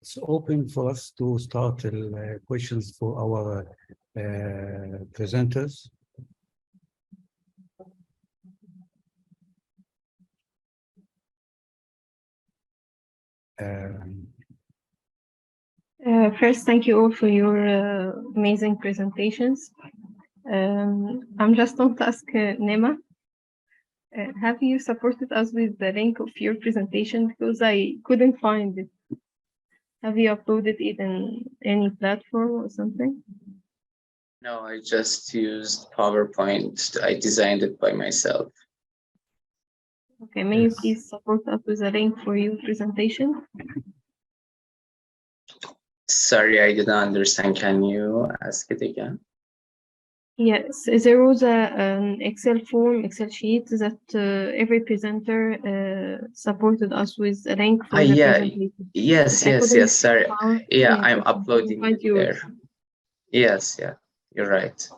it's open for us to start questions for our presenters. First, thank you all for your amazing presentations. I'm just going to ask Nema, have you supported us with the link of your presentation, because I couldn't find it? Have you uploaded it in any platform or something? No, I just used PowerPoint. I designed it by myself. Okay, may you please support us with a link for your presentation? Sorry, I didn't understand. Can you ask it again? Yes, there was an Excel form, Excel sheet that every presenter supported us with a link for the presentation. Yes, sorry. Yeah, I'm uploading it there. Yes, yeah, you're right.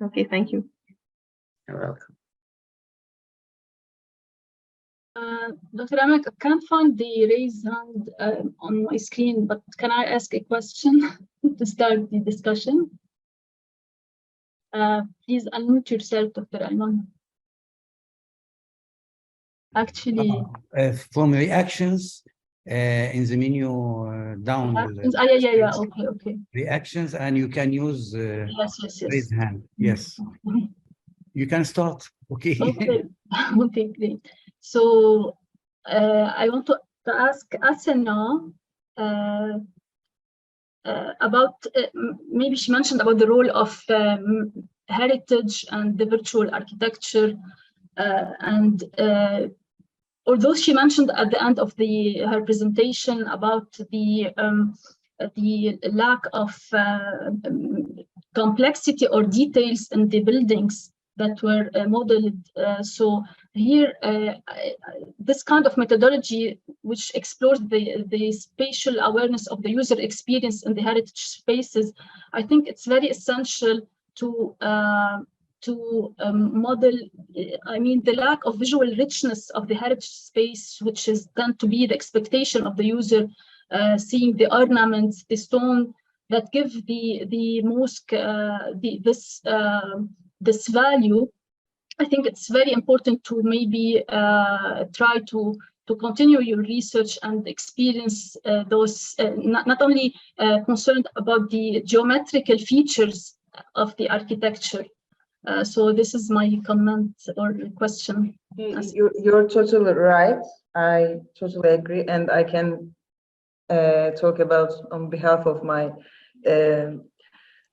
Okay, thank you. You're welcome. Dr. Amak, I can't find the raised hand on my screen, but can I ask a question to start the discussion? Please unmute yourself, Dr. Ayman. Actually, from reactions in the menu down. Yeah. Okay. Reactions, and you can use yes. raise hand. Yes. You can start. Okay. Okay, great. So I want to ask Asena about maybe she mentioned about the role of heritage and the virtual architecture, and although she mentioned at the end of her presentation about the lack of complexity or details in the buildings that were modeled. So here, this kind of methodology, which explores the spatial awareness of the user experience in the heritage spaces, I think it's very essential to model, the lack of visual richness of the heritage space, which is tend to be the expectation of the user, seeing the ornaments, the stone that give the mosque this value. I think it's very important to maybe try to continue your research and experience those, not only concerned about the geometrical features of the architecture. So this is my comment or question. You're totally right. I totally agree, and I can talk about on behalf of my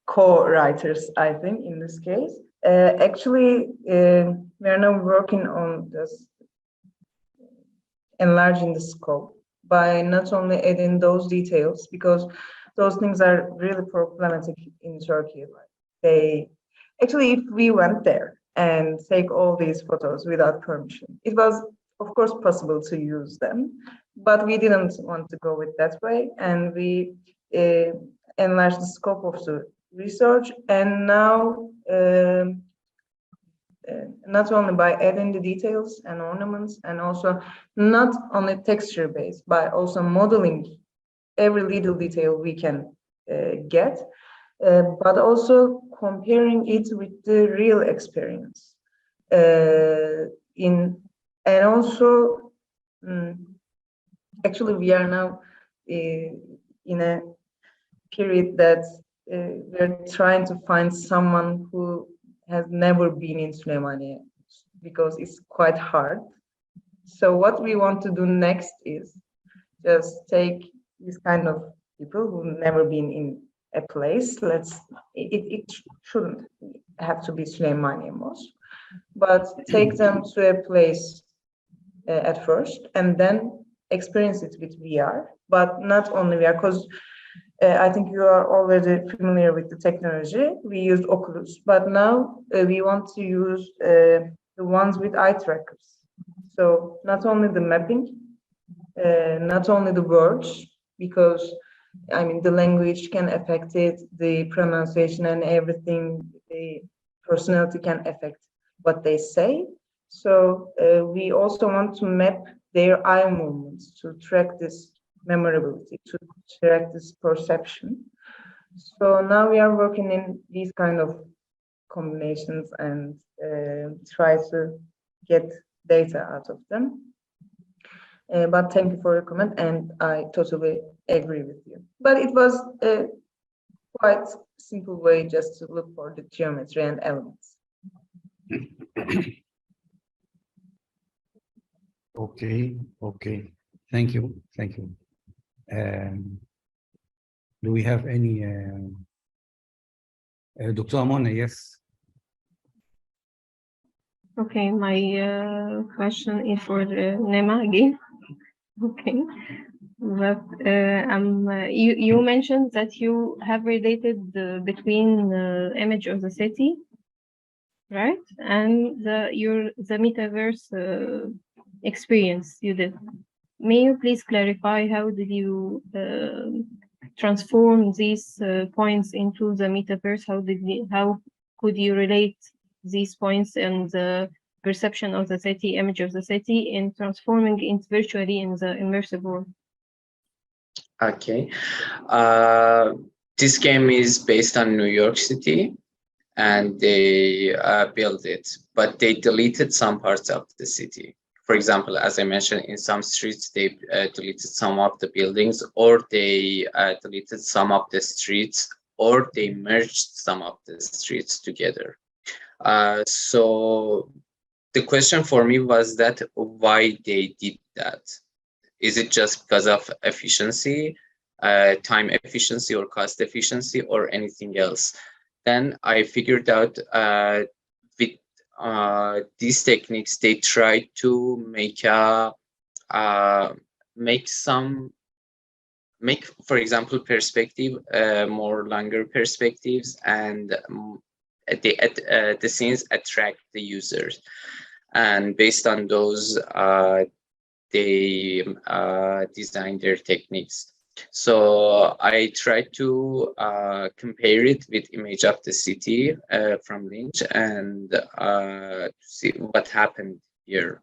co-writers, I think, in this case. Actually, we are now working on this, enlarging the scope by not only adding those details, because those things are really problematic in Turkey. Actually, if we went there and take all these photos without permission, it was, of course, possible to use them, but we didn't want to go with that way, and we enlarged the scope of the research. And now, not only by adding the details and ornaments, and also not only texture based, by also modeling every little detail we can get, but also comparing it with the real experience. And also, actually, we are now in a period that we're trying to find someone who has never been in Süleymaniye, because it's quite hard. So what we want to do next is just take this kind of people who've never been in a place. It shouldn't have to be Süleymaniye Mosque, but take them to a place at first, and then experience it with VR, but not only VR, because I think you are already familiar with the technology. We used Oculus, but now we want to use the ones with eye trackers. So not only the mapping, not only the words, because the language can affect it, the pronunciation and everything, the personality can affect what they say. So we also want to map their eye movements to track this memorability, to track this perception. So now we are working in these kind of combinations and try to get data out of them. But thank you for your comment, and I totally agree with you. But it was a quite simple way just to look for the geometry and elements. Okay, thank you. Do we have any Dr. Amona? Yes. Okay, my question is for Nema again. Okay, but you mentioned that you have related between the image of the city, right, and the metaverse experience you did. May you please clarify how did you transform these points into the metaverse? How could you relate these points and the perception of the city, image of the city, in transforming it virtually in the immersive world? Okay. This game is based on New York City, and they built it, but they deleted some parts of the city. For example, as I mentioned, in some streets, they deleted some of the buildings, or they deleted some of the streets, or they merged some of the streets together. So the question for me was that why they did that. Is it just because of efficiency, time efficiency or cost efficiency, or anything else? Then I figured out with these techniques, they try to make for example, perspective, more longer perspectives, and the scenes attract the users, and based on those, they design their techniques. So I tried to compare it with image of the city from Lynch, and see what happened here.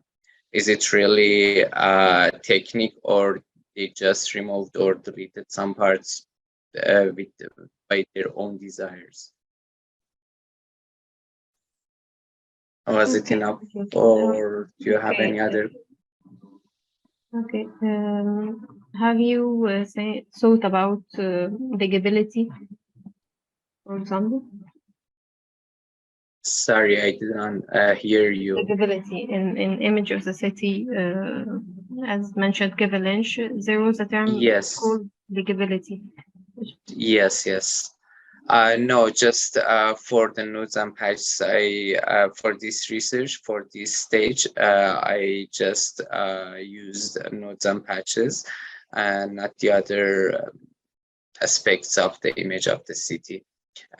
Is it really a technique, or they just removed or deleted some parts by their own desires? Was it enough, or do you have any other? Okay. Have you thought about legibility, for example? Sorry, I didn't hear you. Legibility in image of the city, as mentioned, given Lynch, there was a term called legibility. Yes. No, just for the nodes and patches, for this research, for this stage, I just used nodes and patches, and not the other aspects of the image of the city.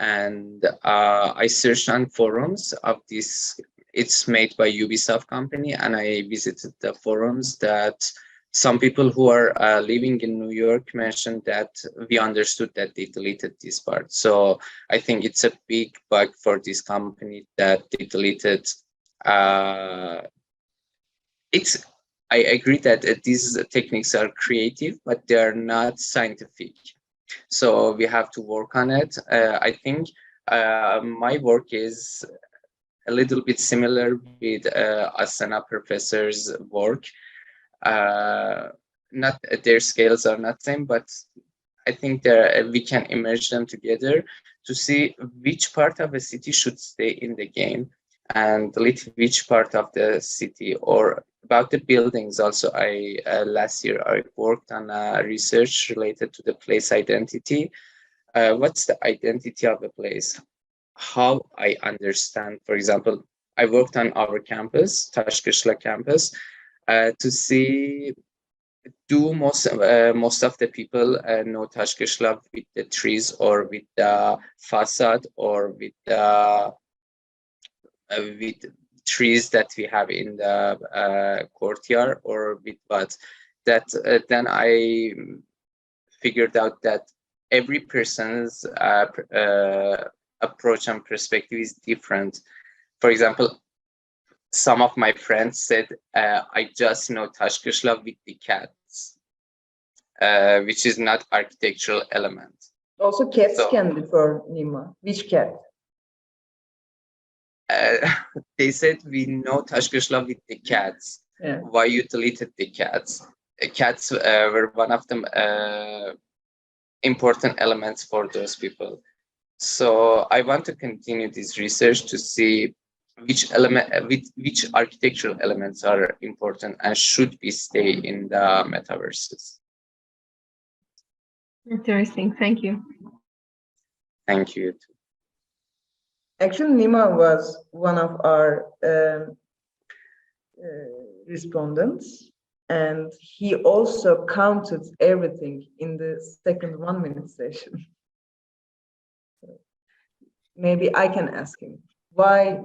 And I searched on forums of this. It's made by Ubisoft company, and I visited the forums that some people who are living in New York mentioned that we understood that they deleted this part. So I think it's a big bug for this company that they deleted. I agree that these techniques are creative, but they are not scientific. So we have to work on it. I think my work is a little bit similar with Asana professor's work. Not their scales are not same, but I think we can merge them together to see which part of a city should stay in the game, and delete which part of the city. Or about the buildings also, I last year I worked on research related to the place identity. What's the identity of a place? How I understand, for example, I worked on our campus, Tashkishla campus, to see, do most of the people know Tashkishla with the trees, or with the facade, or with the with trees that we have in the courtyard, or with what? That then I figured out that every person's approach and perspective is different. For example, some of my friends said, I just know Tashkishla with the cats. which is not architectural element. Also, cats So- can differ, Nima. Which cat? They said we know Tashkashla with the cats. Yeah. Why you deleted the cats? Cats were one of the important elements for those people. So I want to continue this research to see which which architectural elements are important and should be stay in the metaverses. Interesting. Thank you. Thank you. Actually, Nima was one of our respondents, and he also counted everything in the second 1 minute session. Maybe I can ask him, why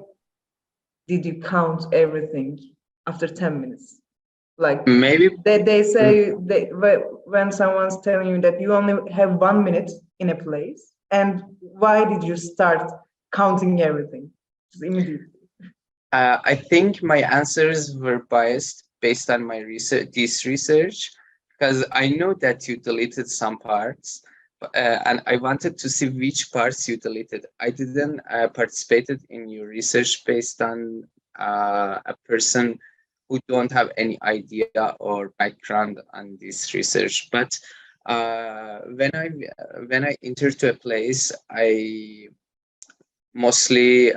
did you count everything after 10 minutes? Like Maybe they say when someone's telling you that you only have 1 minute in a place, and why did you start counting everything just immediately? I think my answers were biased based on my research, because I know that you deleted some parts, and I wanted to see which parts you deleted. I didn't participated in your research based on a person who don't have any idea or background on this research. But when I enter to a place, I mostly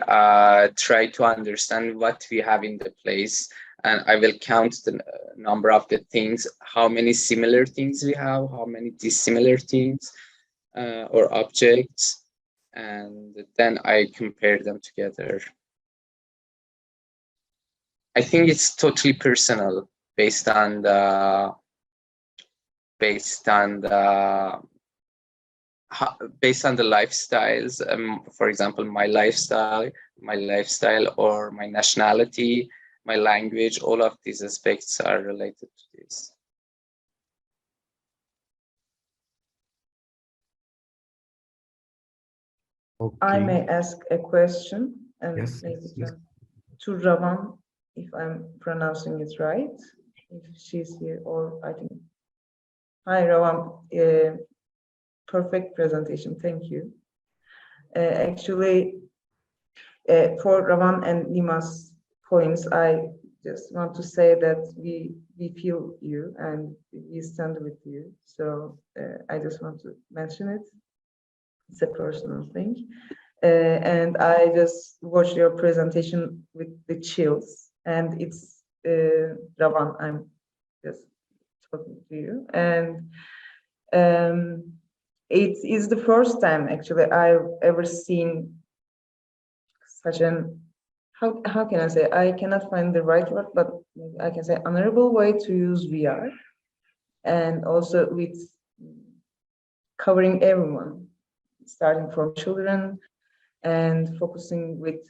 try to understand what we have in the place, and I will count the number of the things, how many similar things we have, how many dissimilar things or objects, and then I compare them together. I think it's totally personal based on the lifestyles. For example, my lifestyle, or my nationality, my language. All of these aspects are related to this. Okay. I may ask a question, and Yes, maybe yes. to Ravan, if I'm pronouncing it right, if she's here, or I think. Hi, Ravan. Perfect presentation. Thank you. Actually, for Ravan and Nima's points, I just want to say that we feel you and we stand with you. So I just want to mention it. It's a personal thing. And I just watched your presentation with the chills, and it's Ravan, I'm just talking to you. And it is the first time actually I've ever seen such an, how can I say, I cannot find the right word, but I can say honorable way to use VR, and also with covering everyone, starting from children and focusing with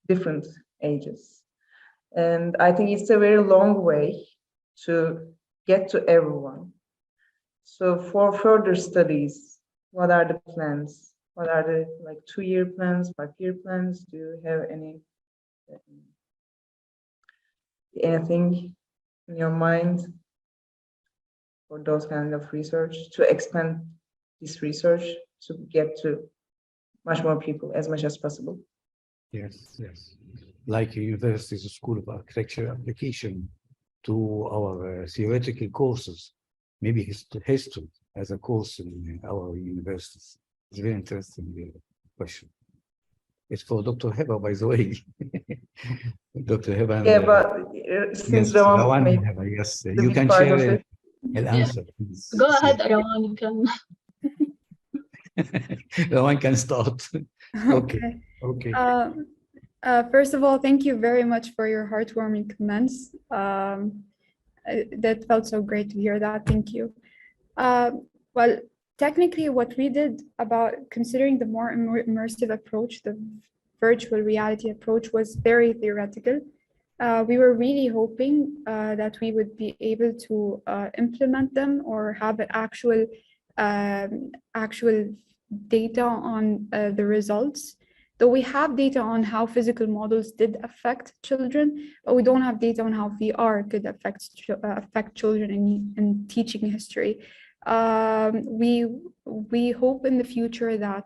different ages. And I think it's a very long way to get to everyone. So for further studies, what are the plans? What are the 2-year plans, 5-year plans? Do you have anything in your mind for those kind of research, to expand this research to get to much more people as much as possible? Yes, yes. Like university's School of Architecture application to our theoretical courses, maybe history as a course in our universities. It's a very interesting question. It's for Dr. Heba, by the way. Dr. Heba. Yeah, but since yes, Rawan made Heba, yes, the you big can part of share it. an answer. Please. Go ahead, Rawan, you can. Rawan can start. Okay. Okay. First of all, thank you very much for your heartwarming comments. That felt so great to hear that. Thank you. Well, technically, what we did about considering the more immersive approach, the virtual reality approach, was very theoretical. We were really hoping that we would be able to implement them or have an actual data on the results. Though we have data on how physical models did affect children, but we don't have data on how VR could affect children in teaching history. We hope in the future that,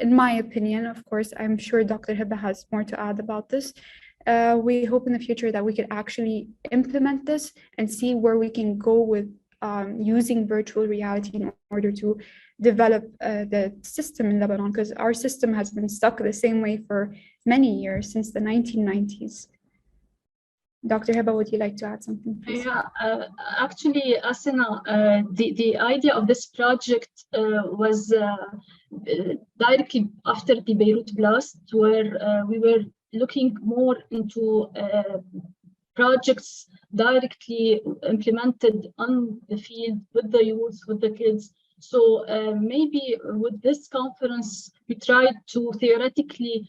in my opinion, of course, I'm sure Dr. Debbieh has more to add about this. We hope in the future that we could actually implement this and see where we can go with using virtual reality in order to develop the system in Lebanon, because our system has been stuck the same way for many years, since the 1990s. Dr. Debbieh, would you like to add something, please? Yeah, actually, Asena, the idea of this project was directly after the Beirut blast, where we were looking more into projects directly implemented on the field with the youth, with the kids. So maybe with this conference, we tried to theoretically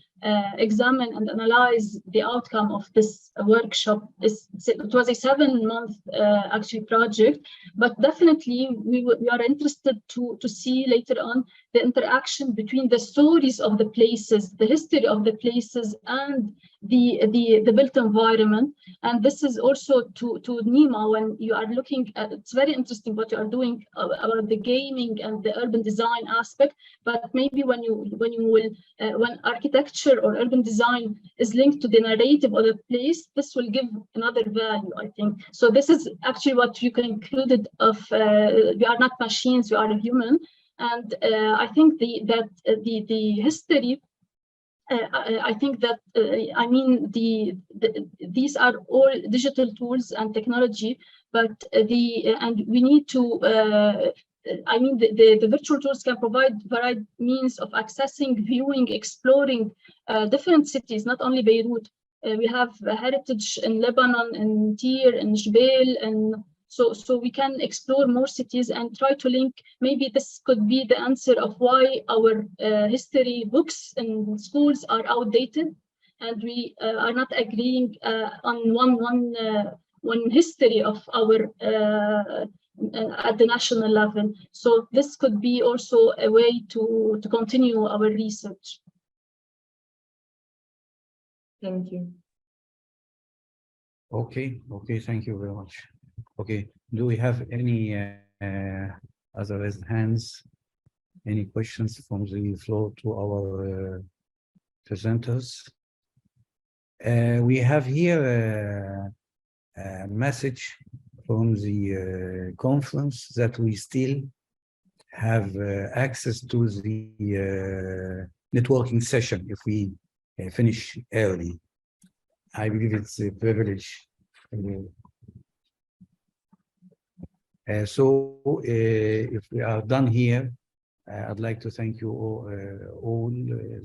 examine and analyze the outcome of this workshop. It was a 7-month actually project, but definitely we are interested to see later on the interaction between the stories of the places, the history of the places, and the built environment. And this is also to Nima, when you are looking at, it's very interesting what you are doing about the gaming and the urban design aspect, but maybe when architecture or urban design is linked to the narrative of the place, this will give another value, I think. So this is actually what you concluded of, we are not machines, we are human. And I think the history, I think that, I mean, these are all digital tools and technology, but and we need to, I mean, the virtual tools can provide varied means of accessing, viewing, exploring different cities, not only Beirut. We have heritage in Lebanon, in Tyre, in Debbieh, and so we can explore more cities and try to link. Maybe this could be the answer of why our history books in schools are outdated, and we are not agreeing on one history of our at the national level. So this could be also a way to continue our research. Thank you. Okay, thank you very much. Okay, do we have any other raised hands? Any questions from the floor to our presenters? We have here a message from the conference that we still have access to the networking session if we finish early. I believe it's a privilege. So if we are done here, I'd like to thank you all